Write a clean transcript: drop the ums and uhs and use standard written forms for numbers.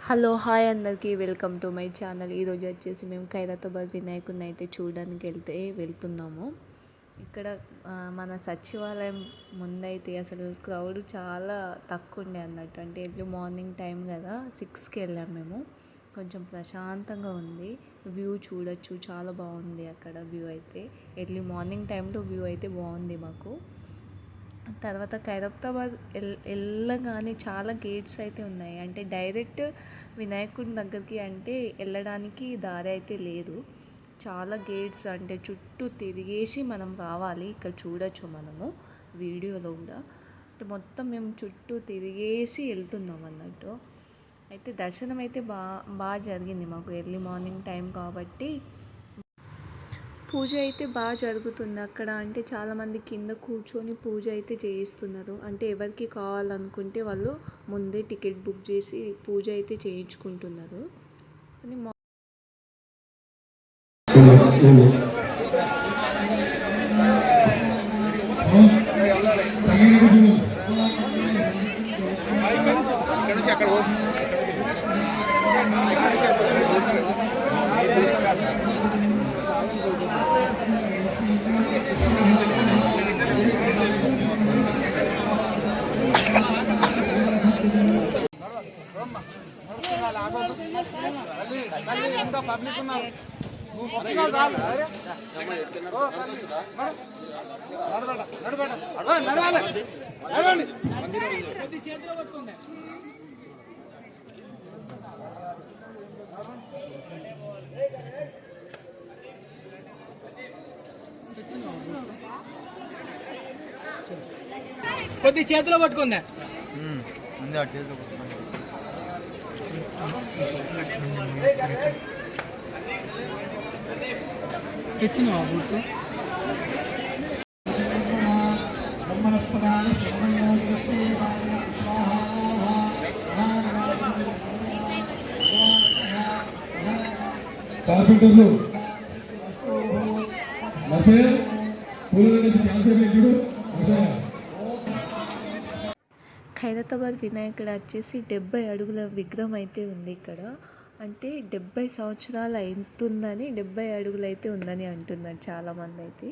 Hello hi అందరికీ welcome to my channel. ఈరోజు వచ్చేసి మేము ఖైరతాబాద్ వినాయకుడిని అయితే చూడడానికి వెళ్తున్నాము. ఇక్కడ మన సచివాలయం ముందైతే అసలు క్రౌడ్ చాలా తక్కువ ఉండే అన్నట్టు. అంటే ఎర్లీ మార్నింగ్ టైం కదా, 6కి వెళ్ళాము మేము. కొంచెం ప్రశాంతంగా ఉంది, వ్యూ చూడొచ్చు, చాలా బాగుంది అక్కడ వ్యూ అయితే. ఎర్లీ మార్నింగ్ టైంలో వ్యూ అయితే బాగుంది మాకు. తర్వాత ఖైరతాబాద్ వెళ్ళగానే చాలా గేట్స్ అయితే ఉన్నాయి. అంటే డైరెక్ట్ వినాయకుడి దగ్గరికి అంటే వెళ్ళడానికి దారి అయితే లేదు. చాలా గేట్స్, అంటే చుట్టూ తిరిగేసి మనం రావాలి. ఇక్కడ చూడొచ్చు మనము వీడియోలో కూడా. అంటే మొత్తం మేము చుట్టూ తిరిగేసి వెళ్తున్నాం అన్నట్టు. అయితే దర్శనం అయితే బాగా జరిగింది మాకు. ఎర్లీ మార్నింగ్ టైం కాబట్టి పూజ అయితే బాగా జరుగుతుంది అక్కడ. అంటే చాలామంది కింద కూర్చొని పూజ అయితే చేయిస్తున్నారు. అంటే ఎవరికి కావాలనుకుంటే వాళ్ళు ముందే టికెట్ బుక్ చేసి పూజ అయితే చేయించుకుంటున్నారు. అని పబ్లిక్ ఉన్నారు. కొద్ది చేతిలో పట్టుకుందా చేతిలో తెచ్చినావా బుట్టు కార్పెంటర్లు ఖైరతాబాద్ వినాయకుడు వచ్చేసి 70 అడుగుల విగ్రహం అయితే ఉంది ఇక్కడ. అంటే 70 సంవత్సరాలు అవుతుందని, 70 అడుగులు అయితే ఉందని అంటున్నారు చాలామంది అయితే.